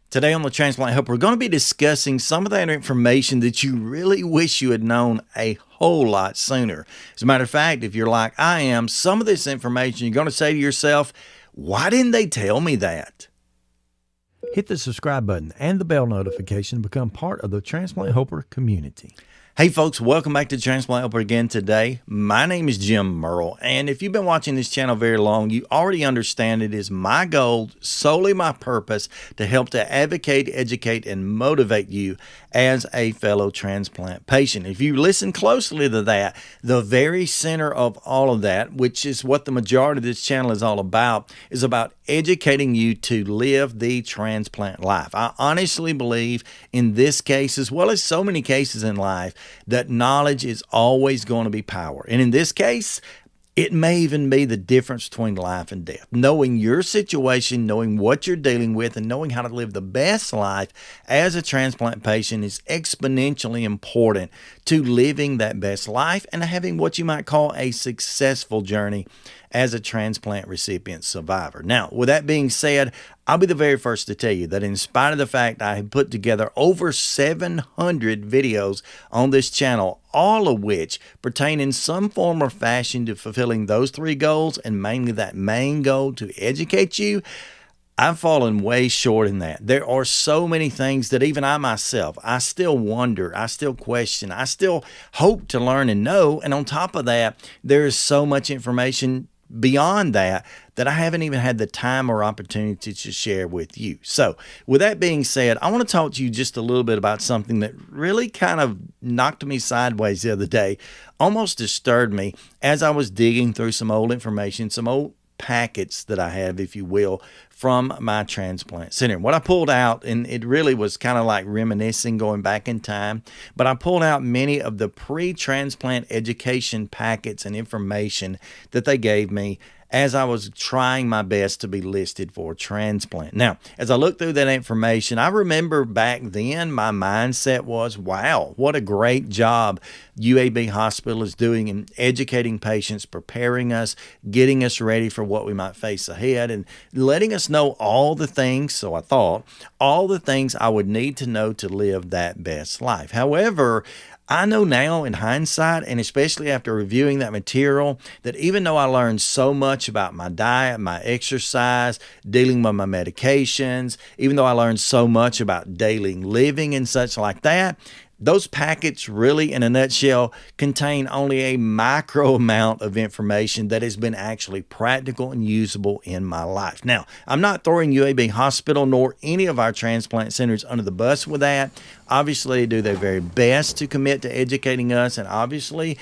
Today on the Transplant Helper, we're going to be discussing some of that information that you really wish you had known a whole lot sooner. As a matter of fact, if you're like I am, some of this information you're going to say to yourself, why didn't they tell me that? Hit the subscribe button and the bell notification to become part of the Transplant Helper community. Hey folks, welcome back to Transplant Helper again today. My name is Jim Merle, and if you've been watching this channel very long, you already understand it is my goal, solely my purpose, to help to advocate, educate, and motivate you as a fellow transplant patient. If you listen closely to that, the very center of all of that, which is what the majority of this channel is all about, is about educating you to live the transplant life. I honestly believe in this case, as well as so many cases in life, that knowledge is always going to be power. And in this case, it may even be the difference between life and death. Knowing your situation, knowing what you're dealing with, and knowing how to live the best life as a transplant patient is exponentially important to living that best life and having what you might call a successful journey as a transplant recipient survivor. Now, with that being said, I'll be the very first to tell you that in spite of the fact I have put together over 700 videos on this channel, all of which pertain in some form or fashion to fulfilling those three goals, and mainly that main goal to educate you, I've fallen way short in that. There are so many things that even I myself, I still wonder, I still question, I still hope to learn and know. And on top of that, there is so much information beyond that I haven't even had the time or opportunity to share with you. So with that being said, I want to talk to you just a little bit about something that really kind of knocked me sideways the other day, almost disturbed me as I was digging through some old information, some old packets that I have, if you will, from my transplant center. What I pulled out, and it really was kind of like reminiscing, going back in time, but I pulled out many of the pre-transplant education packets and information that they gave me as I was trying my best to be listed for transplant. Now, as I looked through that information, I remember back then my mindset was, wow, what a great job UAB Hospital is doing in educating patients, preparing us, getting us ready for what we might face ahead, and letting us know all the things, so I thought, all the things I would need to know to live that best life. However, I know now in hindsight, and especially after reviewing that material, that even though I learned so much about my diet, my exercise, dealing with my medications, even though I learned so much about daily living and such like that, those packets really, in a nutshell, contain only a micro amount of information that has been actually practical and usable in my life. Now, I'm not throwing UAB Hospital nor any of our transplant centers under the bus with that. Obviously, they do their very best to commit to educating us, and obviously,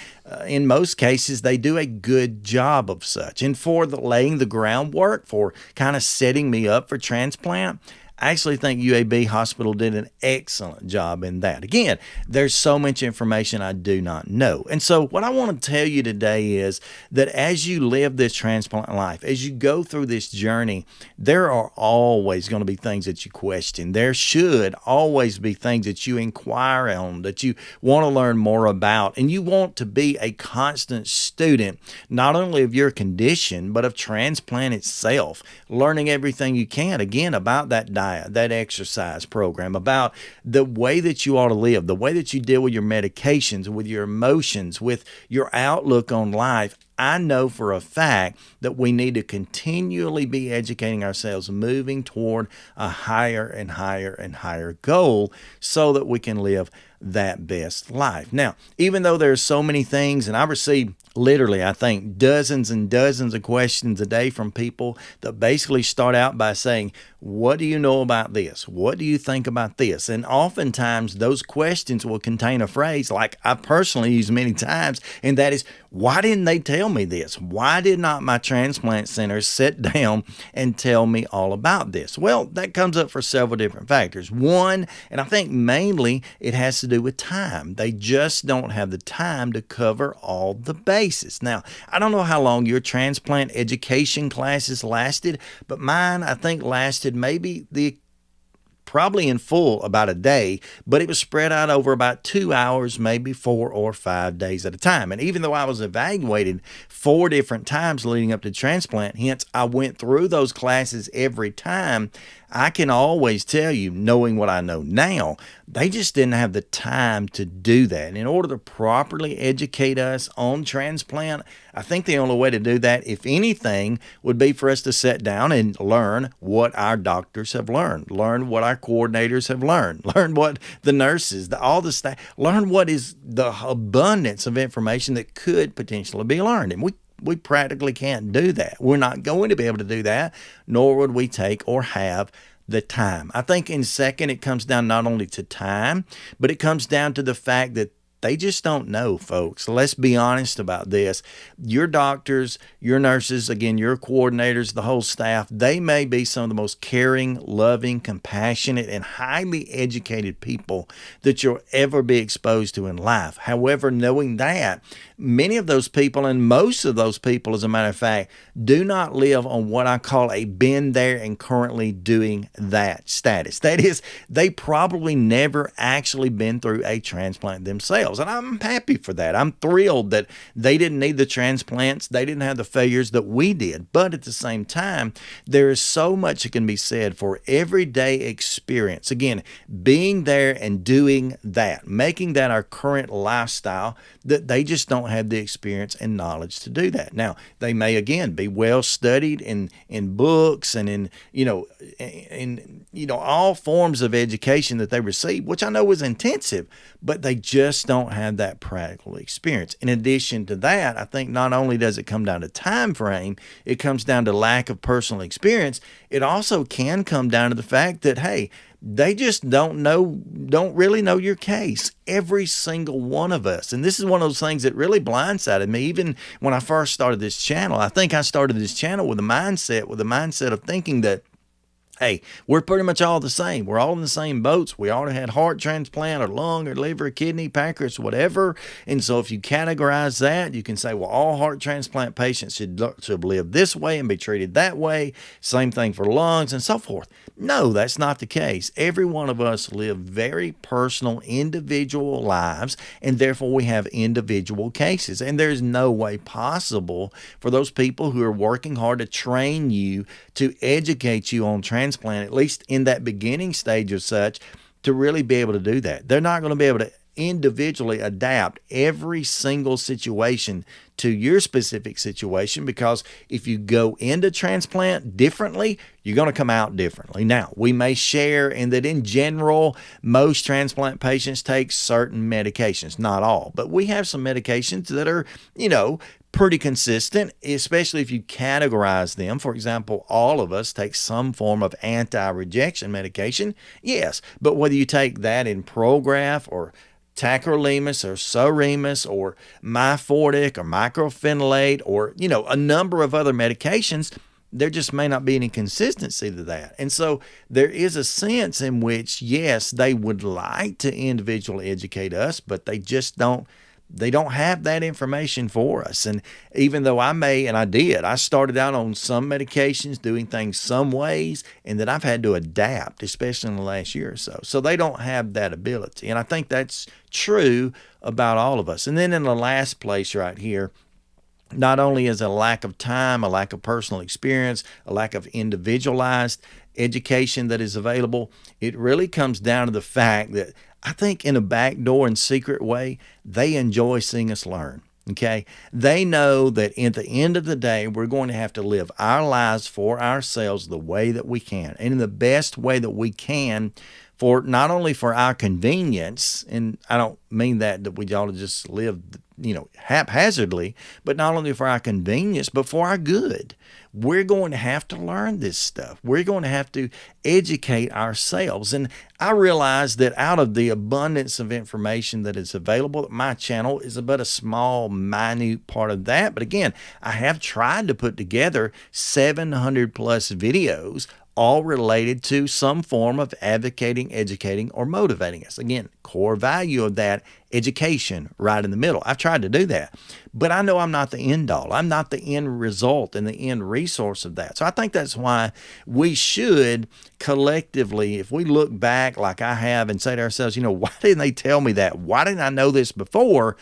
in most cases, they do a good job of such. And for laying the groundwork, for kind of setting me up for transplant, I actually think UAB Hospital did an excellent job in that. Again, there's so much information I do not know. And so what I want to tell you today is that as you live this transplant life, as you go through this journey, there are always going to be things that you question. There should always be things that you inquire on, that you want to learn more about. And you want to be a constant student, not only of your condition, but of transplant itself, learning everything you can, again, about that diet, that exercise program, about the way that you ought to live, the way that you deal with your medications, with your emotions, with your outlook on life. I know for a fact that we need to continually be educating ourselves, moving toward a higher and higher and higher goal so that we can live that best life. Now, even though there's so many things, and I receive literally, I think, dozens and dozens of questions a day from people that basically start out by saying, what do you know about this? What do you think about this? And oftentimes those questions will contain a phrase like I personally use many times, and that is, why didn't they tell me this? Why did not my transplant center sit down and tell me all about this? Well, that comes up for several different factors. One, and I think mainly it has to do with time. They just don't have the time to cover all the bases. Now, I don't know how long your transplant education classes lasted, but mine, I think, lasted maybe probably in full about a day, but it was spread out over about 2 hours, maybe 4 or 5 days at a time. And even though I was evaluated 4 different times leading up to transplant, hence I went through those classes every time, I can always tell you, knowing what I know now, they just didn't have the time to do that. And in order to properly educate us on transplant, I think the only way to do that, if anything, would be for us to sit down and learn what our doctors have learned, learn what our coordinators have learned, learn what the nurses, all the staff, learn what is the abundance of information that could potentially be learned. And we practically can't do that. We're not going to be able to do that, nor would we take or have the time. I think in second, it comes down not only to time, but it comes down to the fact that they just don't know, folks. Let's be honest about this. Your doctors, your nurses, again, your coordinators, the whole staff, they may be some of the most caring, loving, compassionate, and highly educated people that you'll ever be exposed to in life. However, knowing that, many of those people, and most of those people, as a matter of fact, do not live on what I call a been there and currently doing that status. That is, they probably never actually been through a transplant themselves. And I'm happy for that. I'm thrilled that they didn't need the transplants. They didn't have the failures that we did. But at the same time, there is so much that can be said for everyday experience. Again, being there and doing that, making that our current lifestyle, that they just don't have the experience and knowledge to do that. Now, they may again be well studied in books and in all forms of education that they receive, which I know is intensive, but they just don't have that practical experience. In addition to that, I think not only does it come down to time frame, it comes down to lack of personal experience. It also can come down to the fact that, hey, they just don't really know your case. Every single one of us. And this is one of those things that really blindsided me. Even when I first started this channel, I think I started this channel with a mindset of thinking that, hey, we're pretty much all the same. We're all in the same boats. We all had heart transplant or lung or liver, kidney, pancreas, whatever. And so if you categorize that, you can say, well, all heart transplant patients should live this way and be treated that way. Same thing for lungs and so forth. No, that's not the case. Every one of us live very personal, individual lives, and therefore we have individual cases. And there's no way possible for those people who are working hard to train you, to educate you on transplant, at least in that beginning stage of such, to really be able to do that. They're not going to be able to individually adapt every single situation to your specific situation, because if you go into transplant differently, you're going to come out differently. Now, we may share in that in general, most transplant patients take certain medications, not all, but we have some medications that are, pretty consistent, especially if you categorize them. For example, all of us take some form of anti-rejection medication. Yes, but whether you take that in Prograf or tacrolimus or Soremus or Myfortic or mycophenolate or, a number of other medications, there just may not be any consistency to that. And so there is a sense in which, yes, they would like to individually educate us, but they just don't. They don't have that information for us. And even though I started out on some medications, doing things some ways, and that I've had to adapt, especially in the last year or so. So they don't have that ability. And I think that's true about all of us. And then in the last place right here, not only is a lack of time, a lack of personal experience, a lack of individualized education that is available, it really comes down to the fact that I think in a backdoor and secret way, they enjoy seeing us learn. Okay. They know that at the end of the day, we're going to have to live our lives for ourselves the way that we can, and in the best way that we can, for not only for our convenience, and I don't mean that we ought to just live, haphazardly, but not only for our convenience, but for our good. We're going to have to learn this stuff. We're going to have to educate ourselves. And I realize that out of the abundance of information that is available, my channel is but a small, minute part of that. But again, I have tried to put together 700 plus videos, all related to some form of advocating, educating, or motivating us. Again, core value of that, education, right in the middle. I've tried to do that, but I know I'm not the end all. I'm not the end result and the end resource of that. So I think that's why we should collectively, if we look back like I have and say to ourselves, why didn't they tell me that? Why didn't I know this before?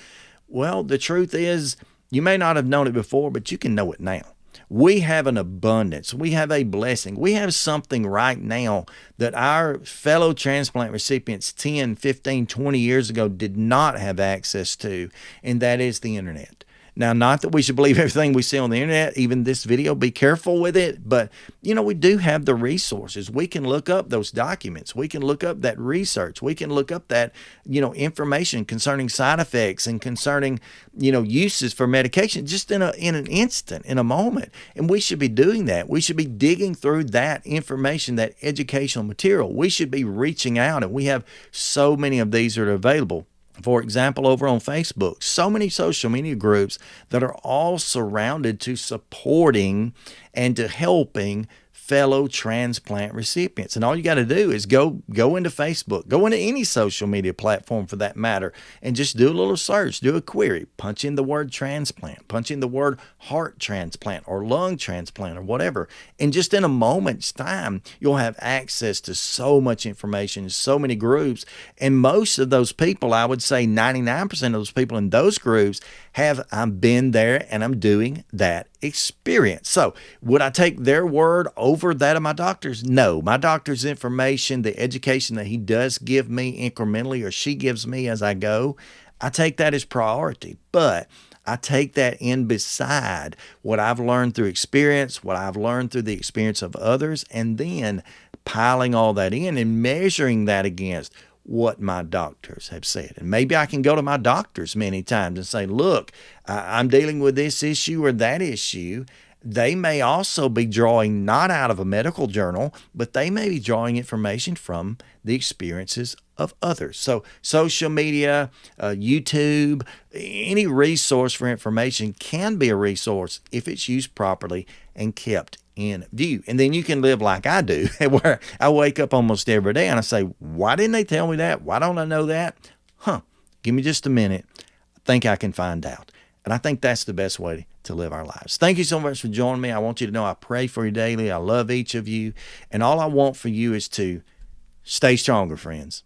Well, the truth is, you may not have known it before, but you can know it now. We have an abundance. We have a blessing. We have something right now that our fellow transplant recipients 10, 15, 20 years ago did not have access to, and that is the internet. Now, not that we should believe everything we see on the internet, even this video, be careful with it. But, we do have the resources. We can look up those documents. We can look up that research. We can look up that, information concerning side effects and concerning, uses for medication just in an instant, in a moment. And we should be doing that. We should be digging through that information, that educational material. We should be reaching out, and we have so many of these that are available. For example, over on Facebook, so many social media groups that are all surrounded to supporting and to helping fellow transplant recipients. And all you got to do is go into Facebook, go into any social media platform for that matter, and just do a little search, do a query, punch in the word transplant, punch in the word heart transplant or lung transplant or whatever. And just in a moment's time, you'll have access to so much information, so many groups. And most of those people, I would say 99% of those people in those groups I've been there and I'm doing that experience. So would I take their word over that of my doctor's? No. My doctor's information, the education that he does give me incrementally or she gives me as I go, I take that as priority. But I take that in beside what I've learned through experience, what I've learned through the experience of others, and then piling all that in and measuring that against what my doctors have said. And maybe I can go to my doctors many times and say, look, I'm dealing with this issue or that issue. They may also be drawing not out of a medical journal, but they may be drawing information from the experiences of others. So social media, YouTube, any resource for information can be a resource if it's used properly and kept in view. And then you can live like I do, where I wake up almost every day and I say, why didn't they tell me that? Why don't I know that? Give me just a minute. I think I can find out. And I think that's the best way to live our lives. Thank you so much for joining me. I want you to know I pray for you daily. I love each of you. And all I want for you is to stay stronger, friends.